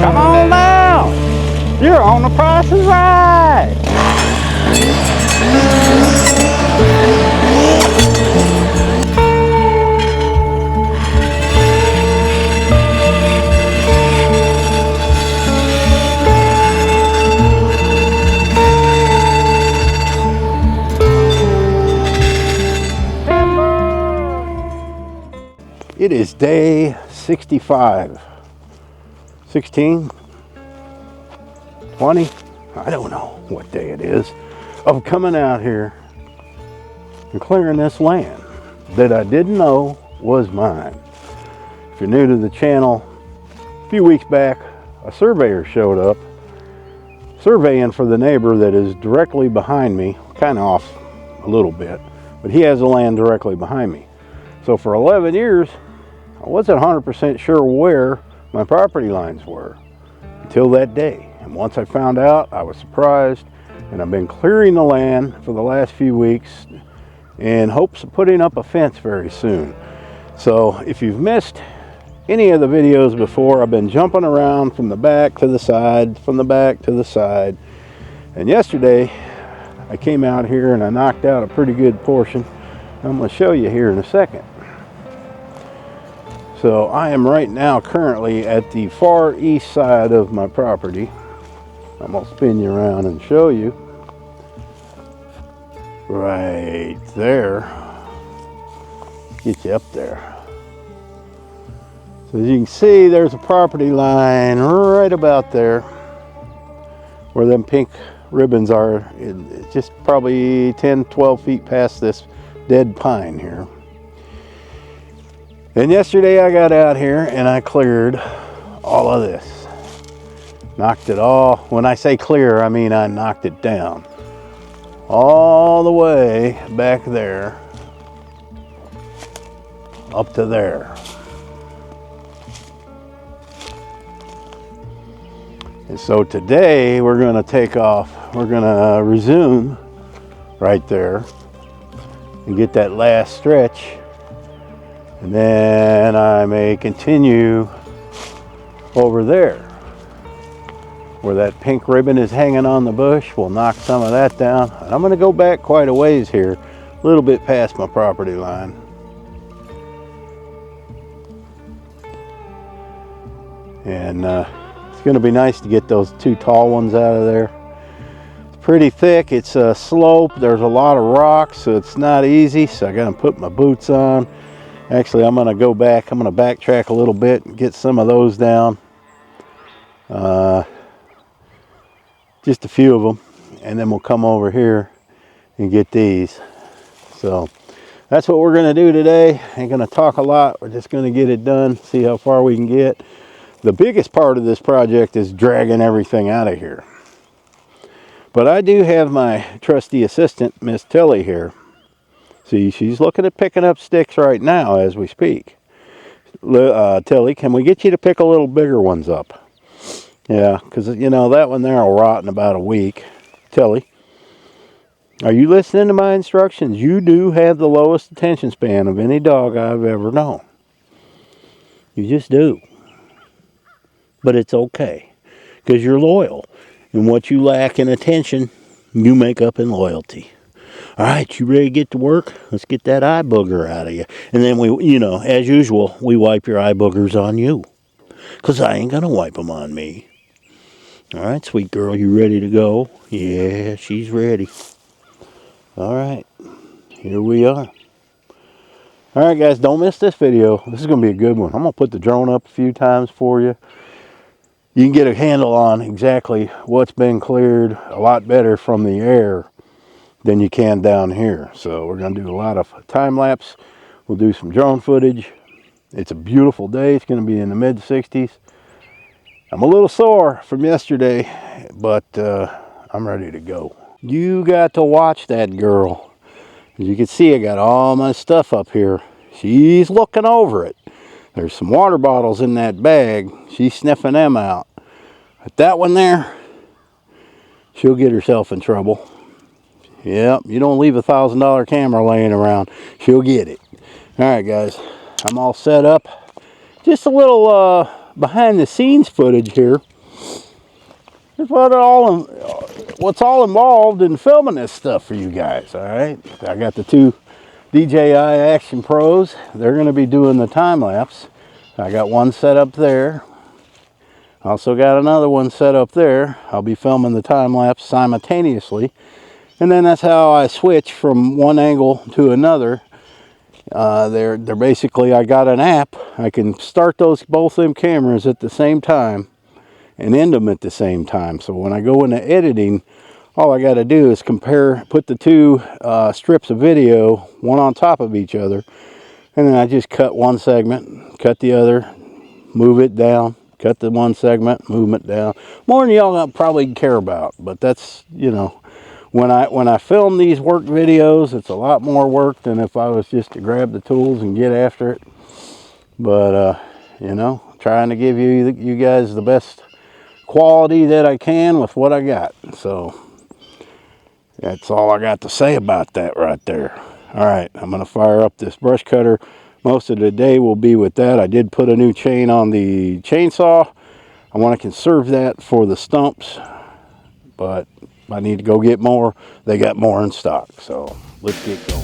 Come on now! You're on the Price is Right! It is day 65. 16, 20, I don't know what day it is, of coming out here and clearing this land that I didn't know was mine. If you're new to the channel, a few weeks back, a surveyor showed up surveying for the neighbor that is directly behind me, kind of off a little bit, but he has the land directly behind me. So for 11 years, I wasn't 100% sure where my property lines were until that day. And once I found out, I was surprised, and I've been clearing the land for the last few weeks in hopes of putting up a fence very soon. So if you've missed any of the videos before, I've been jumping around from the back to the side, from the back to the side. And yesterday I came out here and I knocked out a pretty good portion. I'm going to show you here in a second. So I am right now currently at the far east side of my property. I'm going to spin you around and show you. Right there. Get you up there. So as you can see, there's a property line right about there where them pink ribbons are. It's just probably 10, 12 feet past this dead pine here. And yesterday I got out here and I cleared all of this. Knocked it all, when I say clear, I mean I knocked it down. All the way back there, up to there. And so today we're gonna take off, we're gonna resume right there and get that last stretch. And then I may continue over there where that pink ribbon is hanging on the bush. We'll knock some of that down. And I'm going to go back quite a ways here, a little bit past my property line. And it's going to be nice to get those two tall ones out of there. It's pretty thick. It's a slope. There's a lot of rocks, so it's not easy. So I got to put my boots on. Actually, I'm going to go back. I'm going to backtrack a little bit and get some of those down. Just a few of them. And then we'll come over here and get these. So that's what we're going to do today. Ain't going to talk a lot. We're just going to get it done. See how far we can get. The biggest part of this project is dragging everything out of here. But I do have my trusty assistant, Miss Tilly, here. See, she's looking at picking up sticks right now as we speak. Tilly, can we get you to pick a little bigger ones up? Yeah, because, you know, that one there will rot in about a week. Tilly, are you listening to my instructions? You do have the lowest attention span of any dog I've ever known. You just do. But it's okay, because you're loyal. And what you lack in attention, you make up in loyalty. All right, you ready to get to work? Let's get that eye booger out of you. And then we, you know, as usual, we wipe your eye boogers on you. Because I ain't going to wipe them on me. All right, sweet girl, you ready to go? Yeah, she's ready. All right, here we are. All right, guys, don't miss this video. This is going to be a good one. I'm going to put the drone up a few times for you. You can get a handle on exactly what's been cleared a lot better from the air than you can down here. So we're going to do a lot of time lapse. We'll do some drone footage. It's a beautiful day. It's going to be in the mid 60s. I'm a little sore from yesterday, but I'm ready to go. You got to watch that girl. As you can see, I got all my stuff up here. She's looking over it. There's some water bottles in that bag. She's sniffing them out. But that one there, she'll get herself in trouble. Yep, you don't leave a $1,000 camera laying around. She'll get it. All right, guys, I'm all set up. Just a little behind the scenes footage here. Here's what's all involved in filming this stuff for you guys. All right, I got the two DJI Action Pros. They're going to be doing the time lapse. I got one set up there. Also got another one set up there. I'll be filming the time lapse simultaneously, and then that's how I switch from one angle to another. They're basically, I got an app. I can start both them cameras at the same time and end them at the same time. So when I go into editing, all I got to do is put the two strips of video, one on top of each other, and then I just cut one segment, cut the other, move it down, cut the one segment, move it down. More than y'all probably care about, but that's, you know, when I film these work videos, it's a lot more work than if I was just to grab the tools and get after it. But you know, trying to give you guys the best quality that I can with what I got. So that's all I got to say about that right there. All right, I'm gonna fire up this brush cutter. Most of the day will be with that. I did put a new chain on the chainsaw. I want to conserve that for the stumps, but I need to go get more. They got more in stock, so let's get going.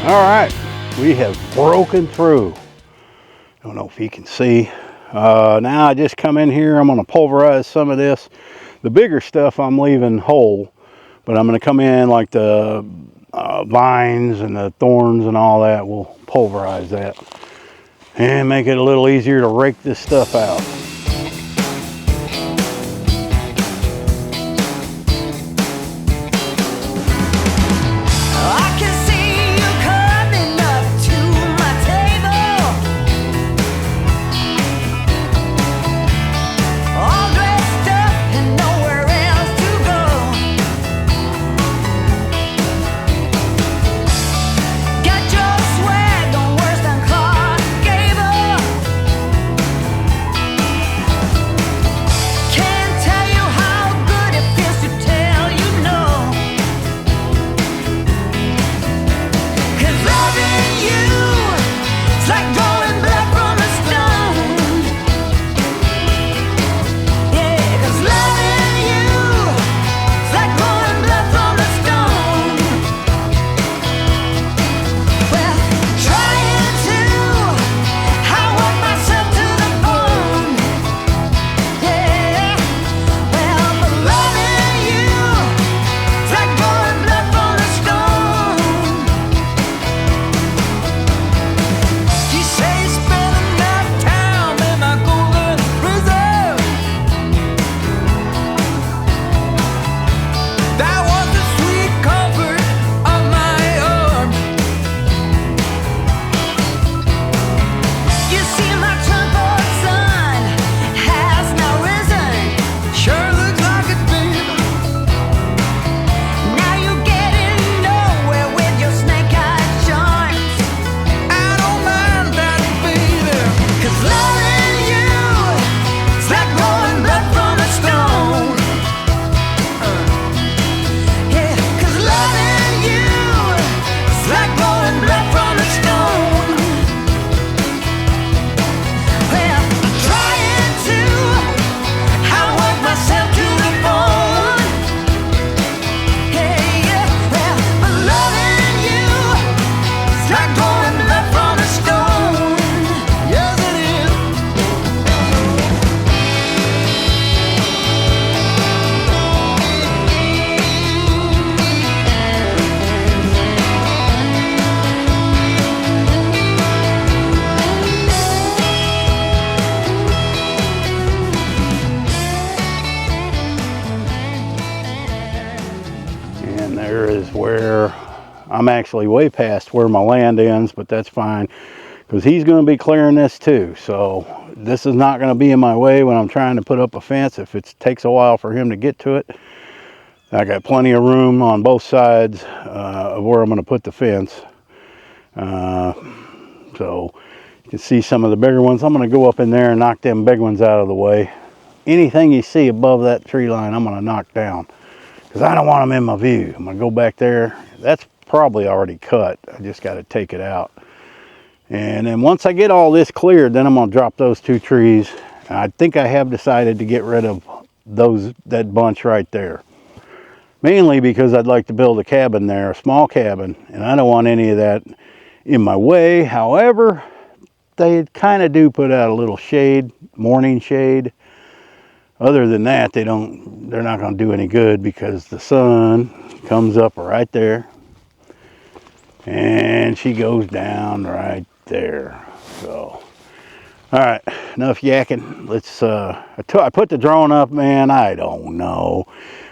All right, we have broken through. Don't know if you can see. Now I just come in here. I'm going to pulverize some of this. The bigger stuff I'm leaving whole, but I'm going to come in like the vines and the thorns and all that. We'll pulverize that and make it a little easier to rake this stuff out. I'm actually way past where my land ends, but that's fine because he's going to be clearing this too. So this is not going to be in my way when I'm trying to put up a fence. If it takes a while for him to get to it, I got plenty of room on both sides of where I'm going to put the fence. So you can see some of the bigger ones. I'm going to go up in there and knock them big ones out of the way. Anything you see above that tree line, I'm going to knock down because I don't want them in my view. I'm going to go back there. That's probably already cut. I just got to take it out. And then once I get all this cleared, then I'm going to drop those 2 trees. I think I have decided to get rid of that bunch right there. Mainly because I'd like to build a cabin there, a small cabin, and I don't want any of that in my way. However, they kind of do put out a little shade, morning shade. Other than that, they're not going to do any good because the sun comes up right there and she goes down right there. So, all right, enough yakking. Let's I put the drone up, man. I don't know.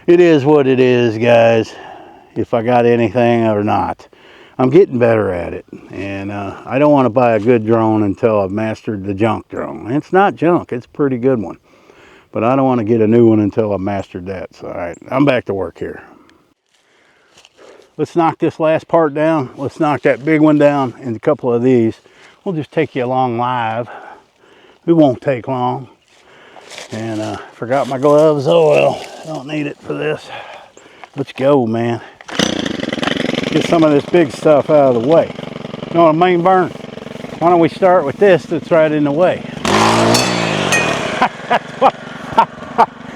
It is what it is, guys. If I got anything or not, I'm getting better at it, and I don't want to buy a good drone until I've mastered the junk drone. It's not junk, it's a pretty good one, but I don't want to get a new one until I've mastered that. So all right, I'm back to work here. Let's knock this last part down. Let's knock that big one down and a couple of these. We'll just take you along live. It won't take long. And forgot my gloves. Oh well, don't need it for this. Let's go, man. Get some of this big stuff out of the way. You know what I mean, Burn? Why don't we start with this that's right in the way?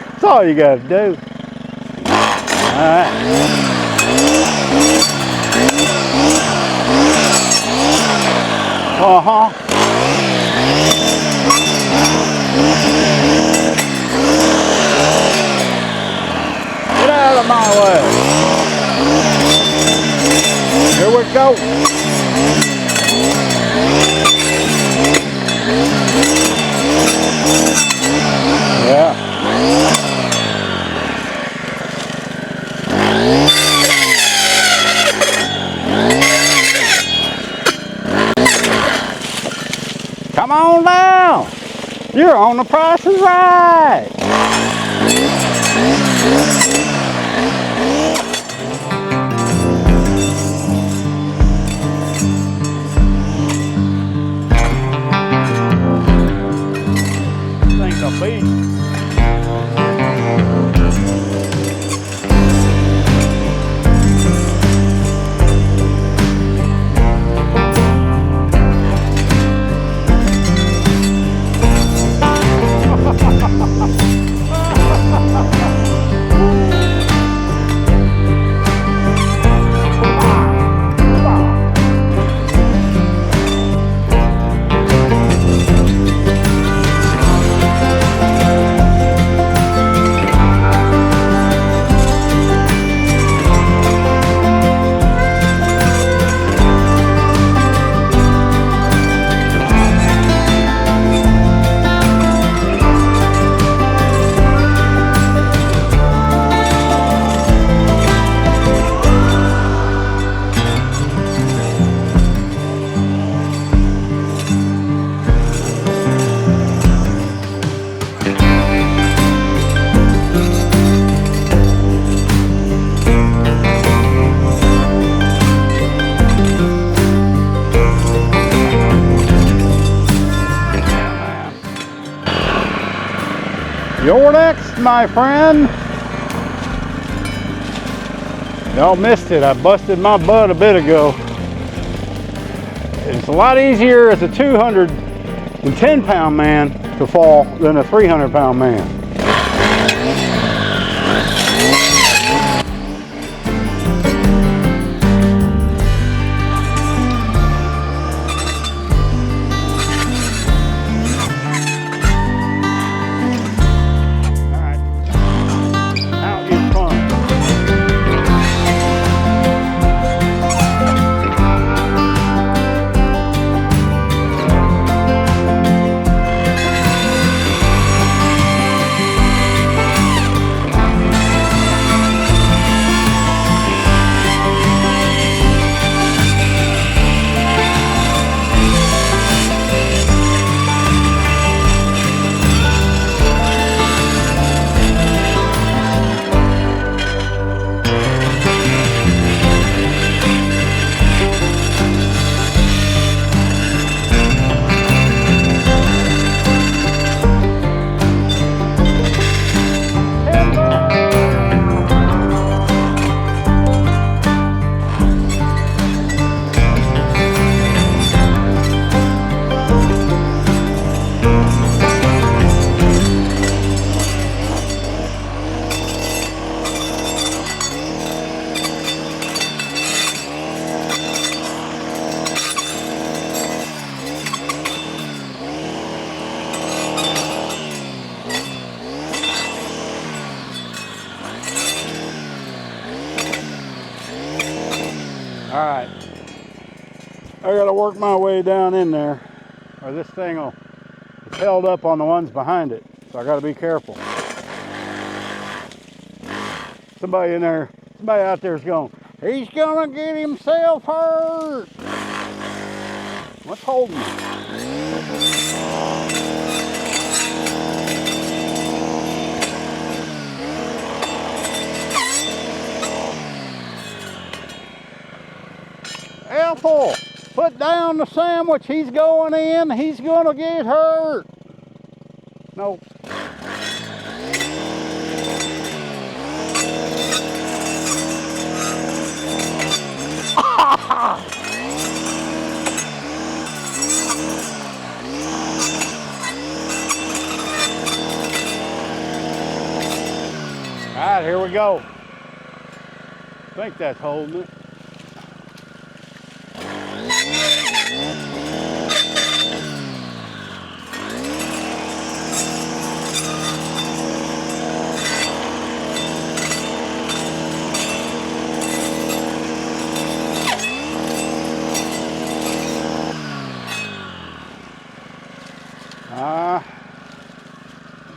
That's all you got to do. All right. Get out of my way. Here we go. Yeah. Come on down. You're on The Price is Right. Think I'll be. You're next, my friend. Y'all missed it. I busted my butt a bit ago. It's a lot easier as a 210-pound man to fall than a 300-pound man. All right. I gotta work my way down in there, or this thing will, it's held up on the ones behind it, so I gotta be careful. Somebody in there, somebody out there is going, he's gonna get himself hurt. What's holding me? Ethel, put down the sandwich. He's going in. He's gonna get hurt. No. All right, here we go. I think that's holding it.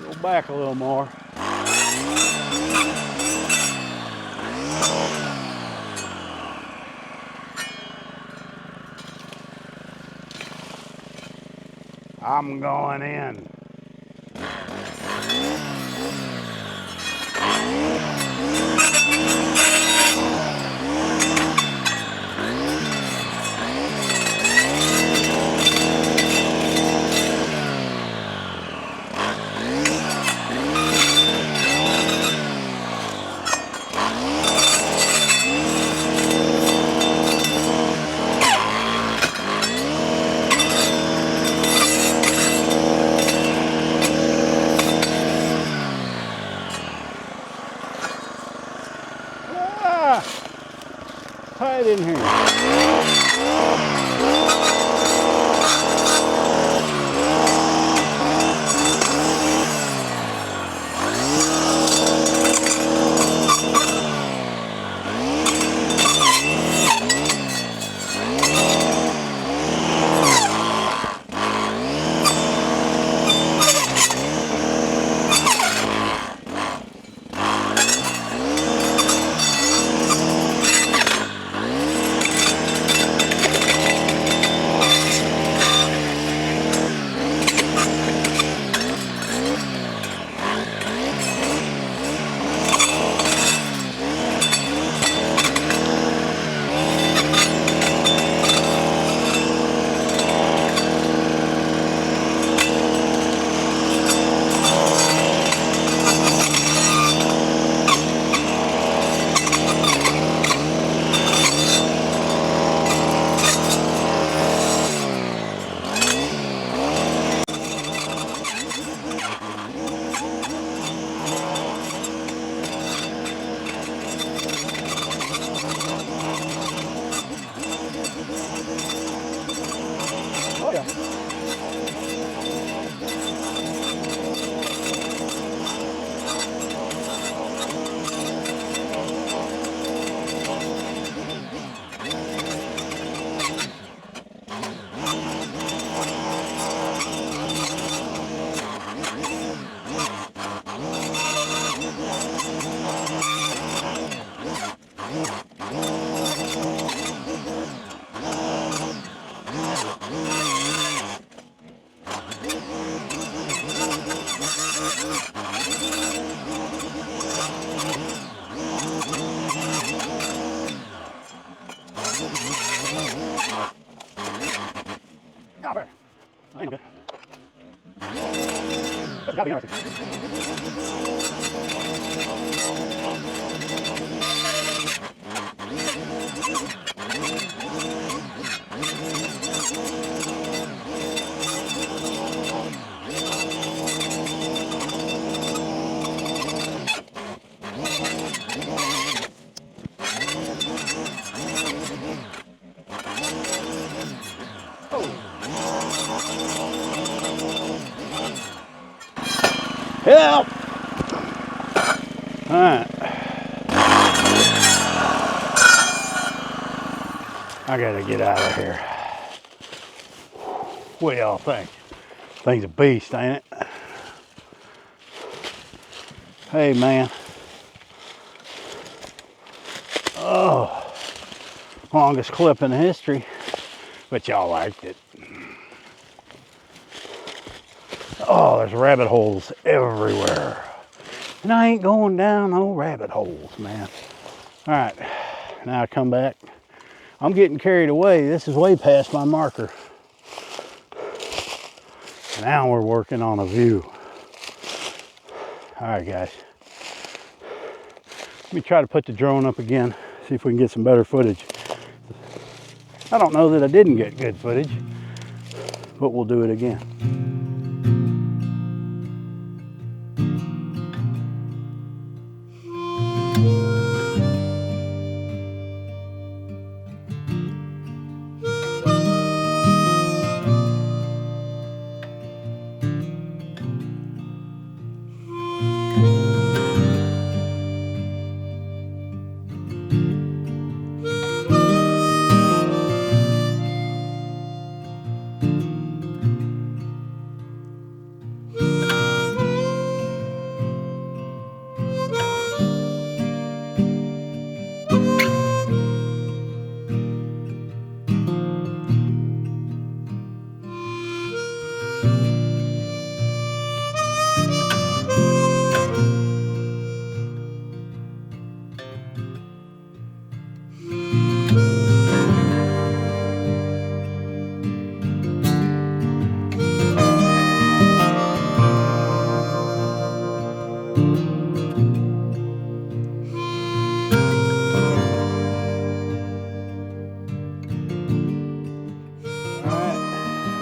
Go back a little more. I'm going in. Tight in here. Oh yeah. I ain't good. That's gotta be interesting. Help! All right. I gotta get out of here. What y'all think? Thing's a beast, ain't it? Hey, man. Oh, longest clip in history, but y'all liked it. Oh, there's rabbit holes everywhere. And I ain't going down no rabbit holes, man. All right, now I come back. I'm getting carried away. This is way past my marker. Now we're working on a view. All right, guys. Let me try to put the drone up again, see if we can get some better footage. I don't know that I didn't get good footage, but we'll do it again.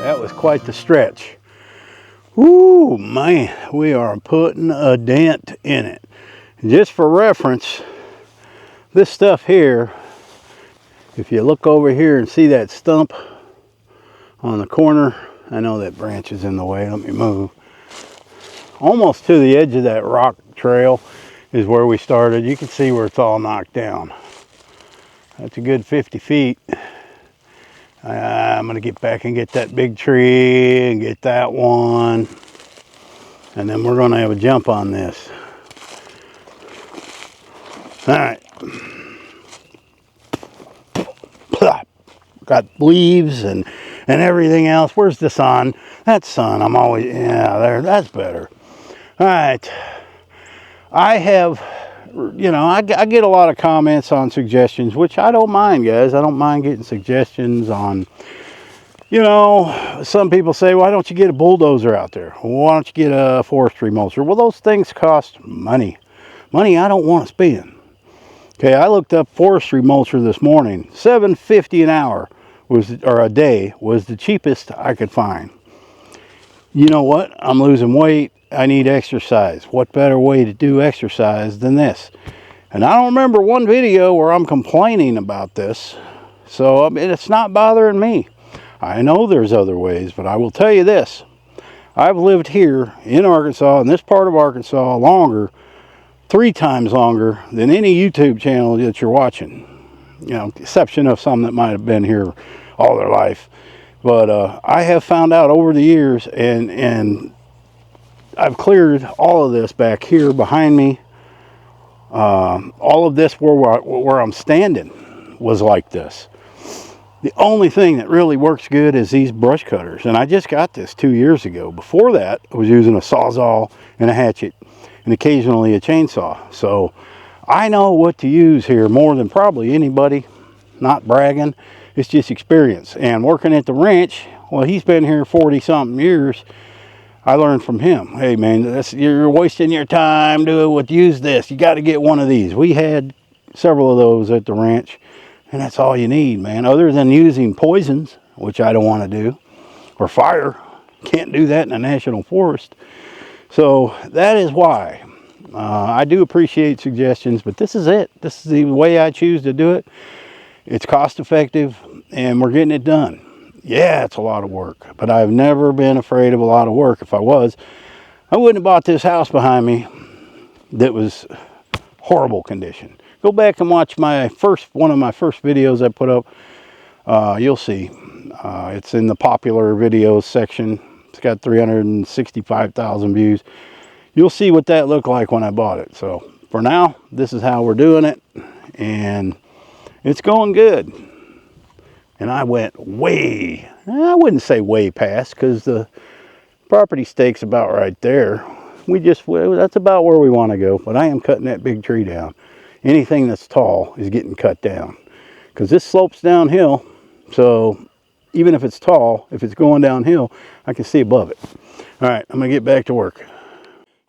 That was quite the stretch. Ooh, man, we are putting a dent in it. Just for reference, this stuff here, if you look over here and see that stump on the corner, I know that branch is in the way, let me move. Almost to the edge of that rock trail is where we started. You can see where it's all knocked down. That's a good 50 feet. I'm going to get back and get that big tree and get that one. And then we're going to have a jump on this. All right. Got leaves and everything else. Where's the sun? That's sun. I'm always, yeah, there, that's better. All right. I have, you know, I get a lot of comments on suggestions, which I don't mind, guys. I don't mind getting suggestions on, you know, some people say, why don't you get a bulldozer out there? Why don't you get a forestry mulcher? Well, those things cost money. Money I don't want to spend. Okay, I looked up forestry mulcher this morning. $7.50 an hour was, or a day, was the cheapest I could find. You know what? I'm losing weight. I need exercise. What better way to do exercise than this? And I don't remember one video where I'm complaining about this. So I mean, it's not bothering me. I know there's other ways, but I will tell you this. I've lived here in Arkansas, in this part of Arkansas, longer, 3 times longer than any YouTube channel that you're watching. You know, exception of some that might have been here all their life. But I have found out over the years, and I've cleared all of this back here behind me. All of this where I'm standing was like this. The only thing that really works good is these brush cutters. And I just got this 2 years ago. Before that, I was using a Sawzall and a hatchet and occasionally a chainsaw. So I know what to use here more than probably anybody. Not bragging. It's just experience. And working at the ranch, well, he's been here 40-something years. I learned from him. Hey, man, you're wasting your time doing what. Use this. You got to get one of these. We had several of those at the ranch. And that's all you need, man. Other than using poisons, which I don't want to do, or fire. Can't do that in a national forest. So that is why. I do appreciate suggestions, but this is it. This is the way I choose to do it. It's cost effective, and we're getting it done. Yeah, it's a lot of work, but I've never been afraid of a lot of work. If I was, I wouldn't have bought this house behind me that was horrible condition. Go back and watch one of my first videos I put up You'll see. It's in the popular videos section. It's got 365,000 views. You'll see what that looked like when I bought it. So for now, this is how we're doing it, and it's going good. And I went way, I wouldn't say way past, because the property stake's about right there. That's about where we want to go, but I am cutting that big tree down. Anything that's tall is getting cut down, because this slopes downhill. So even if it's tall, if it's going downhill, I can see above it. All right, I'm gonna get back to work.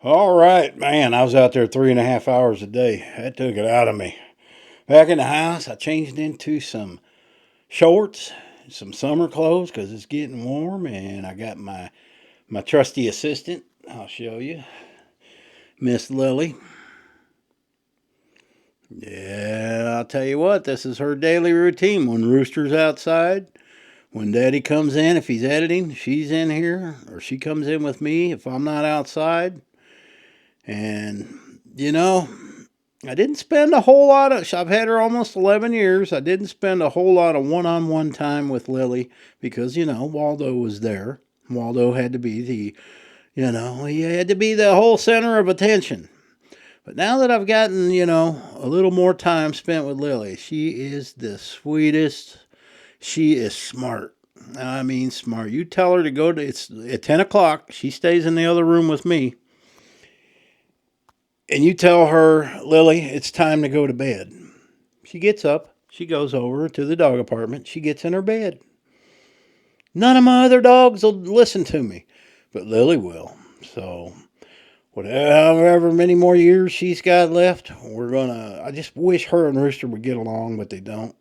All right, man, I was out there 3.5 hours a day. That took it out of me. Back in the house, I changed into some shorts, some summer clothes, because it's getting warm, and I got my trusty assistant. I'll show you, Miss Lily. Yeah, I'll tell you what, this is her daily routine. When Rooster's outside, when Daddy comes in, if he's editing, she's in here, or she comes in with me if I'm not outside. And, you know, I didn't spend a whole lot of, I've had her almost 11 years. I didn't spend a whole lot of one-on-one time with Lily because, Waldo was there. Waldo had to be he had to be the whole center of attention. But now that I've gotten, a little more time spent with Lily, she is the sweetest. She is smart. I mean, smart. You tell her to go to, it's at 10 o'clock. She stays in the other room with me. And you tell her, Lily, it's time to go to bed. She gets up. She goes over to the dog apartment. She gets in her bed. None of my other dogs will listen to me, but Lily will. So, whatever many more years she's got left, I just wish her and Rooster would get along, but they don't.